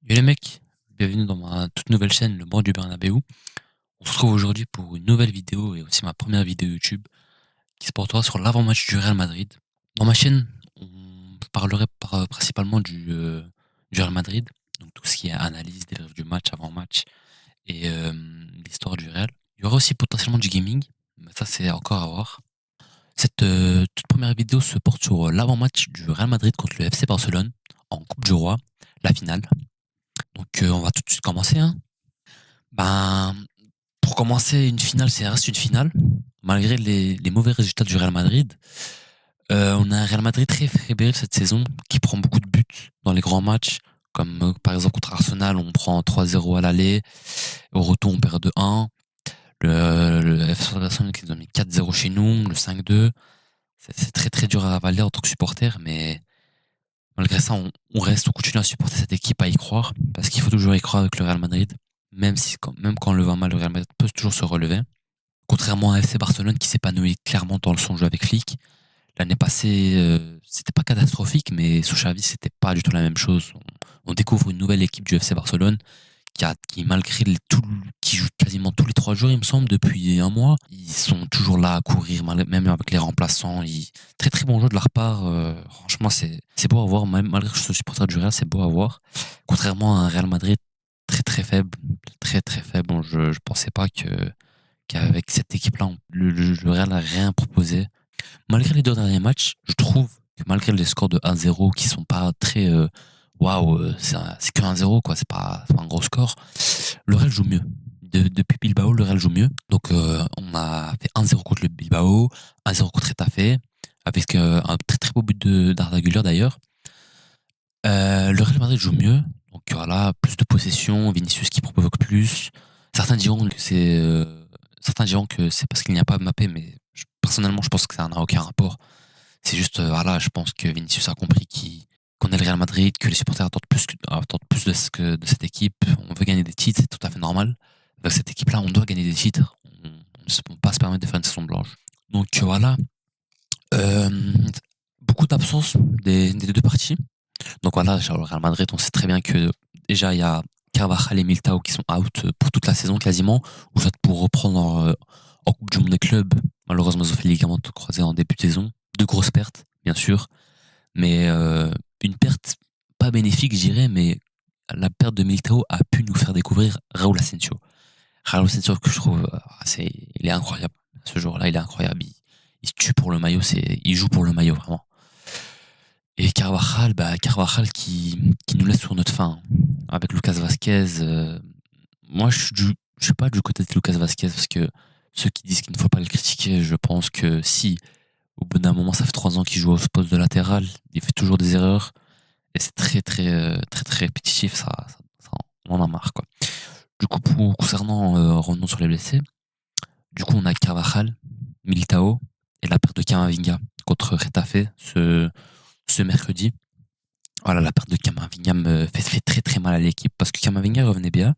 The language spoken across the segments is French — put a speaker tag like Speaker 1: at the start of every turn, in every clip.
Speaker 1: Yo les mecs, bienvenue dans ma toute nouvelle chaîne, le banc du Bernabéu. On se retrouve aujourd'hui pour une nouvelle vidéo et aussi ma première vidéo YouTube qui se portera sur l'avant-match du Real Madrid. Dans ma chaîne, on parlerait principalement du Real Madrid, donc tout ce qui est analyse, débrief du match, avant-match et l'histoire du Real. Il y aura aussi potentiellement du gaming, mais ça c'est encore à voir. Cette toute première vidéo se porte sur l'avant-match du Real Madrid contre le FC Barcelone en Coupe du Roi, la finale. Donc on va tout de suite commencer, hein. Ben, pour commencer, une finale, c'est reste une finale. Malgré les mauvais résultats du Real Madrid, on a un Real Madrid très fébrile cette saison, qui prend beaucoup de buts dans les grands matchs, comme par exemple contre Arsenal, on prend 3-0 à l'aller, au retour on perd 2-1. Le FC Barcelone qui nous a mis 4-0 chez nous, le 5-2. C'est très très dur à avaler en tant que supporter, mais malgré ça, on reste, on continue à supporter cette équipe, à y croire, parce qu'il faut toujours y croire avec le Real Madrid, même quand on le va mal, le Real Madrid peut toujours se relever. Contrairement à FC Barcelone qui s'épanouit clairement dans son jeu avec Flick. L'année passée, c'était pas catastrophique, mais sous Xavi, c'était pas du tout la même chose. On découvre une nouvelle équipe du FC Barcelone qui malgré qui joue quasiment tous les 3 jours, il me semble, depuis un mois, ils sont toujours là à courir, même avec les remplaçants. Très très bon jeu de leur part. Franchement, c'est beau à voir. Même malgré que je suis supporter du Real, c'est beau à voir. Contrairement à un Real Madrid très très faible, très très faible. Bon, je pensais pas qu'avec cette équipe-là, le Real n'a rien proposé. Malgré les 2 derniers matchs, je trouve que malgré les scores de 1-0 qui sont pas très waouh, c'est que 1-0 quoi, c'est pas un gros score. Le Real joue mieux. Depuis Bilbao, le Real joue mieux. Donc on a fait 1-0 contre le Bilbao, 1-0 contre Retafe, avec un très très beau but de d'Arda Güler d'ailleurs. Le Real Madrid joue mieux, donc voilà, plus de possession, Vinicius qui provoque plus. Certains diront que c'est certains diront que c'est parce qu'il n'y a pas Mbappé, mais personnellement je pense que ça n'a aucun rapport. C'est juste voilà, je pense que Vinicius a compris qu'on est le Real Madrid, que les supporters attendent plus de cette équipe. On veut gagner des titres, c'est tout à fait normal. Avec cette équipe-là, on doit gagner des titres. On ne peut pas se permettre de faire une saison blanche. Donc voilà, euh, beaucoup d'absence des deux parties. Donc voilà, genre le Real Madrid, on sait très bien que déjà il y a Carvajal et Militao qui sont out pour toute la saison quasiment, ou soit pour reprendre en Coupe du Monde des clubs. Malheureusement, ils ont fait les ligaments croisés en début de saison. De grosses pertes, bien sûr, mais une perte pas bénéfique, je dirais, mais la perte de Militao a pu nous faire découvrir Raúl Asensio. Raúl Asensio que je trouve, il est incroyable. Ce jour-là, il est incroyable. Il se tue pour le maillot, il joue pour le maillot vraiment. Et Carvajal, Carvajal qui nous laisse sur notre faim. Avec Lucas Vasquez, moi je suis pas du côté de Lucas Vasquez parce que ceux qui disent qu'il ne faut pas le critiquer, je pense que si, au bout d'un moment, ça fait 3 ans qu'il joue au poste de latéral, il fait toujours des erreurs et c'est très répétitif, ça, on en a marre quoi. Du coup, concernant, revenons sur les blessés, du coup on a Carvajal, Militao et la perte de Camavinga contre Retafe ce mercredi. Voilà, la perte de Camavinga me fait très très mal à l'équipe parce que Camavinga revenait bien.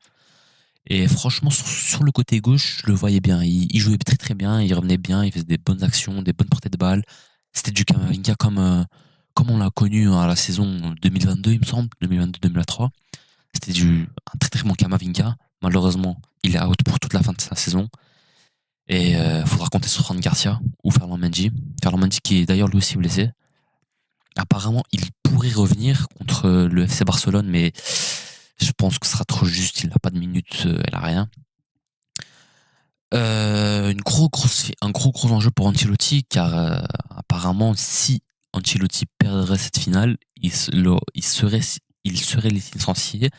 Speaker 1: Et franchement, sur le côté gauche, je le voyais bien. Il jouait très très bien, il revenait bien, il faisait des bonnes actions, des bonnes portées de balles. C'était du Camavinga comme on l'a connu à la saison 2022, il me semble, 2022-2023. C'était un très très bon Camavinga. Malheureusement, il est out pour toute la fin de sa saison. Et faudra compter sur Fran Garcia ou Ferland Mendy. Ferland Mendy qui est d'ailleurs lui aussi blessé. Apparemment, il pourrait revenir contre le FC Barcelone, mais je pense que ce sera trop juste. Il n'a pas de minutes, elle a rien. Un gros enjeu pour Ancelotti, car apparemment, si Ancelotti perdrait cette finale, il serait licencié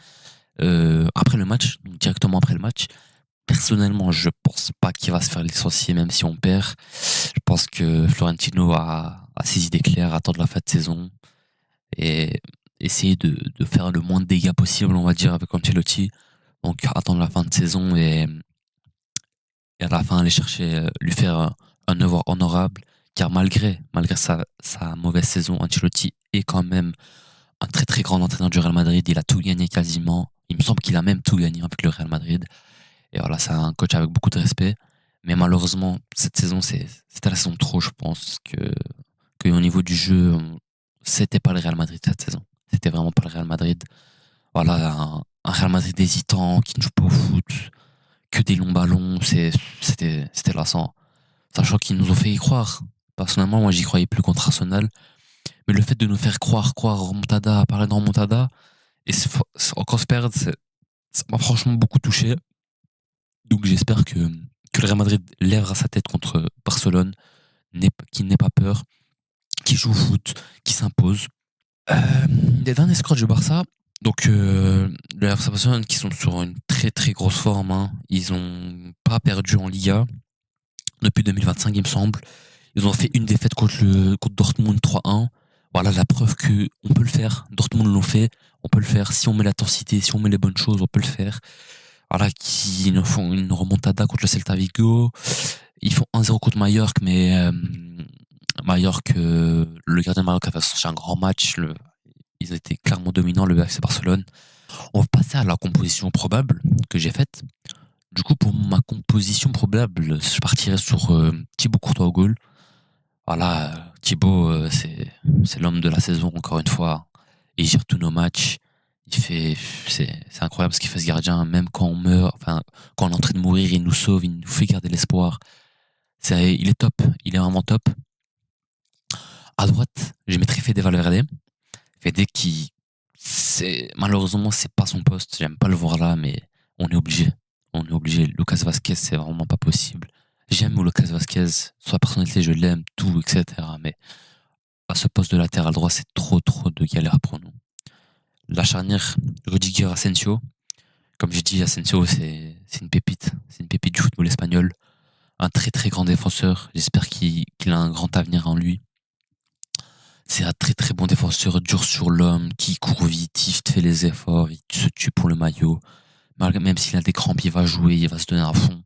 Speaker 1: après le match, directement après le match. Personnellement, je pense pas qu'il va se faire licencier même si on perd. Je pense que Florentino a ses idées claires, attendre la fin de saison et essayer de faire le moins de dégâts possible, on va dire, avec Ancelotti. Donc attendre la fin de saison et à la fin aller chercher, lui faire un œuvre honorable. Car malgré sa mauvaise saison, Ancelotti est quand même un très très grand entraîneur du Real Madrid. Il a tout gagné quasiment. Il me semble qu'il a même tout gagné avec le Real Madrid. Et voilà, c'est un coach avec beaucoup de respect. Mais malheureusement, cette saison, c'était la saison de trop, je pense, que au niveau du jeu, c'était pas le Real Madrid cette saison. C'était vraiment pas le Real Madrid. Voilà, un Real Madrid hésitant, qui ne joue pas au foot, que des longs ballons, c'était lassant. Sachant qu'ils nous ont fait y croire. Personnellement, moi, j'y croyais plus contre Arsenal. Mais le fait de nous faire croire remontada, parler de remontada, et encore se perdre, ça m'a franchement beaucoup touché. Donc j'espère que le Real Madrid lèvera sa tête contre Barcelone, qu'il n'ait pas peur, qui joue au foot, qui s'impose. Les derniers scores du Barça, donc le FC Barcelone qui sont sur une très très grosse forme, hein. Ils ont pas perdu en Liga depuis 2025, il me semble. Ils ont fait une défaite contre Dortmund 3-1. Voilà la preuve que on peut le faire. Dortmund l'ont fait, on peut le faire. Si on met l'intensité, si on met les bonnes choses, on peut le faire. Voilà, qui nous font une remontada contre le Celta Vigo. Ils font 1-0 contre Mallorca, mais Mallorca, le gardien de Mallorca a fait un grand match. Ils étaient clairement dominants, le FC Barcelone. On va passer à la composition probable que j'ai faite. Du coup, pour ma composition probable, je partirais sur Thibaut Courtois au goal. Voilà, Thibaut, c'est l'homme de la saison, encore une fois. Il gère tous nos matchs. C'est incroyable ce qu'il fait ce gardien, même quand on meurt, enfin, quand on est en train de mourir, il nous sauve, il nous fait garder l'espoir. Il est top, il est vraiment top. À droite, je mettrais Fede Valverde. Fede qui, malheureusement, c'est pas son poste. J'aime pas le voir là, mais on est obligé. On est obligé. Lucas Vasquez, c'est vraiment pas possible. J'aime Lucas Vasquez, sa personnalité, je l'aime, tout, etc. Mais à ce poste de latéral droit, c'est trop, trop de galère pour nous. La charnière, Rudiger Asensio. Comme j'ai dit, Asensio, c'est une pépite. C'est une pépite du football espagnol. Un très, très grand défenseur. J'espère qu'il a un grand avenir en lui. C'est un très, très bon défenseur, dur sur l'homme, qui court vite, il fait les efforts, il se tue pour le maillot. Même s'il a des crampes, il va jouer, il va se donner à fond.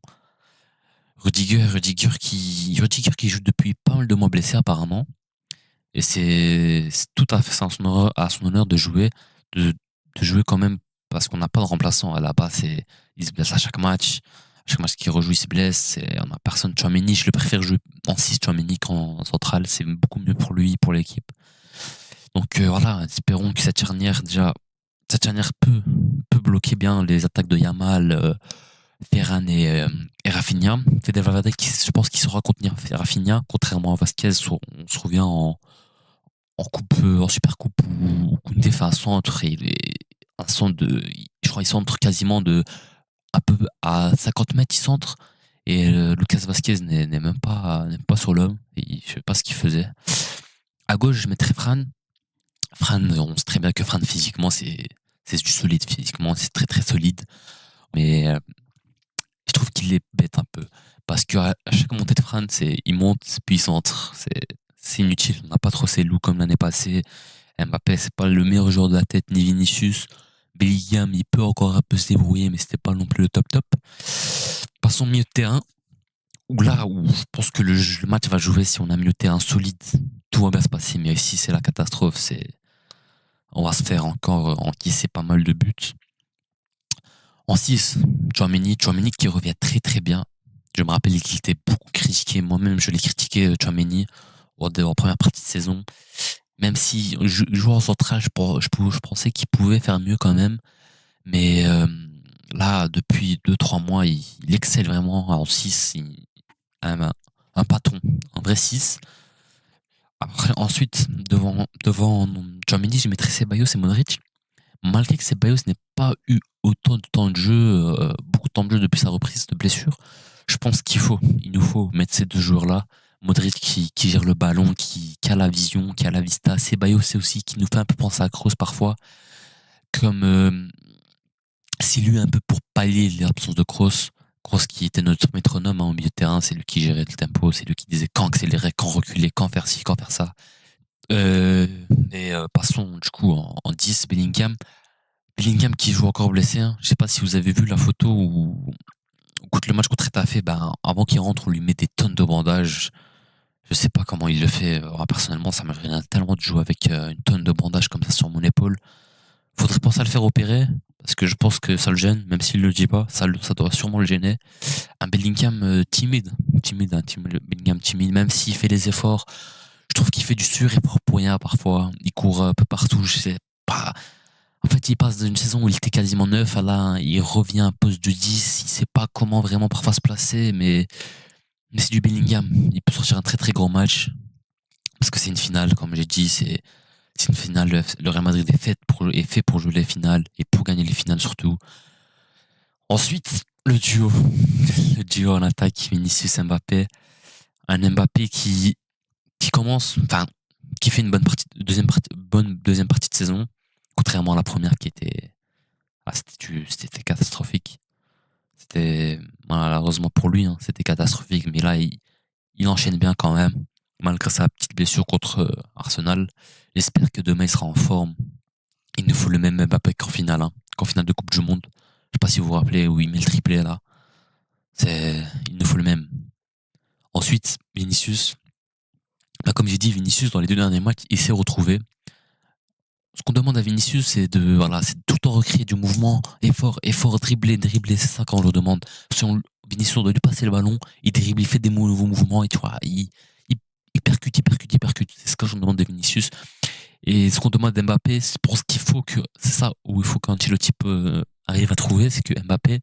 Speaker 1: Rudiger qui joue depuis pas mal de mois blessé apparemment. Et c'est tout à fait à son honneur de, de jouer quand même, parce qu'on n'a pas de remplaçant. À la base, il se blesse à chaque match. À chaque match qu'il rejoue, il se blesse. On n'a personne. Tchouaméni, je le préfère jouer en 6 Tchouaméni qu'en central. C'est beaucoup mieux pour lui, pour l'équipe. Donc voilà, espérons que cette charnière peut bloquer bien les attaques de Yamal, Ferran et Rafinha. Fede Valverde, je pense qu'il saura contenir Rafinha, contrairement à Vasquez. On se souvient en coupe, en super coupe où Koundé fait un centre et un centre je crois il centre quasiment un peu à 50 mètres, il centre. Et Lucas Vasquez n'est même pas sur l'homme. Je sais pas ce qu'il faisait. À gauche, je mettrais Fran. Fran, on sait très bien que Fran physiquement, c'est du solide physiquement, c'est très très solide. Mais je trouve qu'il est bête un peu. Parce qu'à chaque montée de Fran, il monte, puis il centre. C'est inutile. On n'a pas trop ses loups comme l'année passée. Mbappé, c'est pas le meilleur joueur de la tête, ni Vinicius. Bellingham, il peut encore un peu se débrouiller, mais c'était pas non plus le top top. Passons au milieu de terrain, où je pense que le match va jouer si on a un milieu de terrain solide. Tout va bien se passer, mais si c'est la catastrophe, on va se faire encore encaisser pas mal de buts. En 6, Tchouaméni qui revient très très bien. Je me rappelle qu'il était beaucoup critiqué. Moi-même, je l'ai critiqué, Tchouaméni, en première partie de saison. Même si joueur central, je pensais qu'il pouvait faire mieux quand même. Mais là, depuis 2-3 mois, il excelle vraiment en 6. Un patron, un vrai 6. Après, ensuite, devant Tchouaméni, je mettrais Ceballos et Modric. Malgré que Ceballos n'ait pas eu autant de temps de jeu, beaucoup de temps de jeu depuis sa reprise de blessure, je pense il nous faut mettre ces deux joueurs-là. Modric qui gère le ballon, qui a la vision, qui a la vista. Ceballos c'est aussi qui nous fait un peu penser à Kroos parfois, comme c'est lui un peu pour pallier l'absence de Kroos. Kroos qui était notre métronome, hein, au milieu de terrain, c'est lui qui gérait le tempo, c'est lui qui disait quand accélérer, quand reculer, quand faire ci, quand faire ça. Passons du coup en 10, Bellingham. Bellingham qui joue encore blessé, hein. Je sais pas si vous avez vu la photo où contre le match contre Retafe, ben, avant qu'il rentre, on lui met des tonnes de bandages. Je sais pas comment il le fait. Moi, personnellement, ça me gêne tellement de jouer avec une tonne de bandages comme ça sur mon épaule. Faudrait penser à le faire opérer, parce que je pense que ça le gêne, même s'il le dit pas, ça doit sûrement le gêner. Un Bellingham Bellingham timide, même s'il fait les efforts, je trouve qu'il fait du sur-effort pour rien parfois. Il court un peu partout, je sais pas. fait, il passe d'une saison où il était quasiment neuf à là, il revient à un poste de 10. Il sait pas comment vraiment parfois se placer, mais c'est du Bellingham. Il peut sortir un très très gros match. Parce que c'est une finale, comme j'ai dit, c'est une finale. Le Real Madrid est fait pour jouer les finales et pour gagner les finales surtout. Ensuite, le duo. Le duo en attaque, Vinicius Mbappé. Un Mbappé qui commence, enfin, qui fait une bonne deuxième partie de saison, contrairement à la première qui était, c'était catastrophique. C'était, malheureusement pour lui, hein, c'était catastrophique, mais là, il enchaîne bien quand même, malgré sa petite blessure contre Arsenal. J'espère que demain il sera en forme. Il nous faut le même Mbappé qu'en finale de Coupe du Monde. Je sais pas si vous vous rappelez où il met le triplé là. Il nous faut le même. Ensuite, Vinicius. Bah, comme j'ai dit, Vinicius, dans les 2 derniers matchs, il s'est retrouvé. Ce qu'on demande à Vinicius, c'est de tout le temps recréer du mouvement, effort, dribbler, c'est ça qu'on le demande. Vinicius, on doit lui passer le ballon, il dribble, il fait des nouveaux mouvements, et tu vois, il percute. C'est ce que je demande de Vinicius. Et ce qu'on demande d'Mbappé, c'est pour ce qu'il faut c'est ça où il faut qu'Ancelotti arrive à trouver, c'est que Mbappé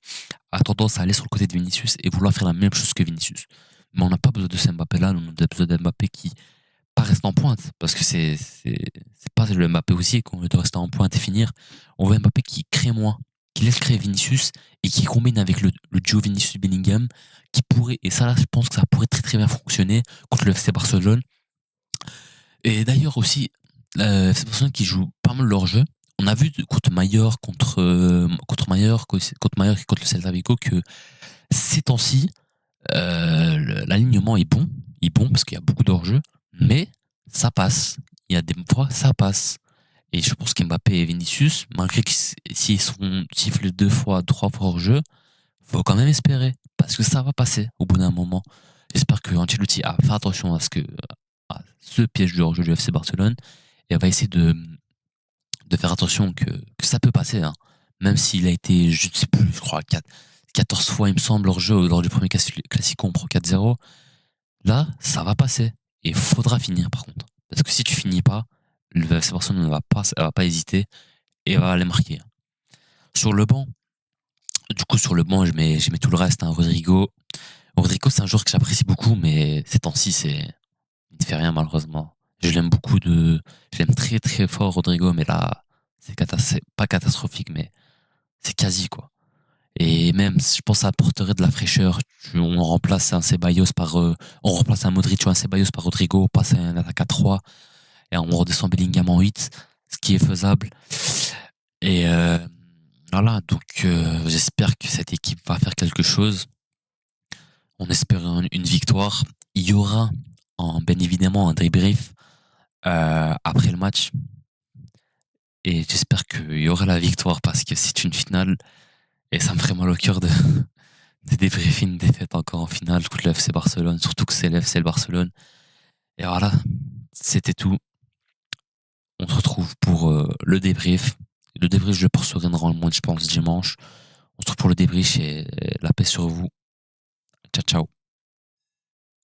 Speaker 1: a tendance à aller sur le côté de Vinicius et vouloir faire la même chose que Vinicius. Mais on n'a pas besoin de ce Mbappé-là, on a besoin d'Mbappé qui pas reste en pointe, parce que c'est pas le Mbappé aussi qu'on veut rester en pointe et finir. On veut Mbappé qui crée moins, qui laisse créer Vinicius et qui combine avec le duo Vinicius-Bellingham, qui pourrait, et ça là, je pense que ça pourrait très très bien fonctionner contre le FC Barcelone. Et d'ailleurs aussi, le FC Barcelone qui joue pas mal leur jeu. On a vu contre Mallorca, contre Mallorca et contre le Celta Vigo que ces temps-ci, l'alignement est bon parce qu'il y a beaucoup d'hors-jeu, mais ça passe. Il y a des fois, ça passe. Et je pense qu'Mbappé et Vinicius, malgré que s'ils sont sifflés 2 fois, 3 fois hors-jeu, faut quand même espérer, parce que ça va passer au bout d'un moment. J'espère que Ancelotti a fait attention à ce piège du hors-jeu du FC Barcelone et va essayer de faire attention que ça peut passer, hein. Même s'il a été, je ne sais plus, je crois, 14 fois, il me semble, hors-jeu lors du premier Classico, on prend 4-0. Là, ça va passer. Et il faudra finir, par contre. Parce que si tu finis pas, le FC Barcelone ne va pas hésiter et va aller marquer. Sur le banc, sur le banc, je mets tout le reste, hein. Rodrigo, c'est un joueur que j'apprécie beaucoup, mais ces temps-ci, il ne fait rien, malheureusement. Je l'aime très, très fort, Rodrigo, mais là, c'est pas catastrophique, mais c'est quasi, quoi. Et même, je pense, que ça apporterait de la fraîcheur. On remplace un Ceballos on remplace un Modric ou un Ceballos par Rodrigo, on passe à un attaque à 3, et on redescend Bellingham en 8, ce qui est faisable. Et voilà, donc j'espère que cette équipe va faire quelque chose. On espère une victoire. Il y aura, bien évidemment, un débrief après le match. Et j'espère qu'il y aura la victoire parce que c'est une finale et ça me ferait mal au cœur de débriefer une défaite encore en finale contre le FC Barcelone, surtout que c'est le FC Barcelone. Et voilà, c'était tout. On se retrouve pour le débrief. Le débrief, je le poursuivrai normalement, je pense, dimanche. On se retrouve pour le débrief et la paix sur vous. Ciao, ciao.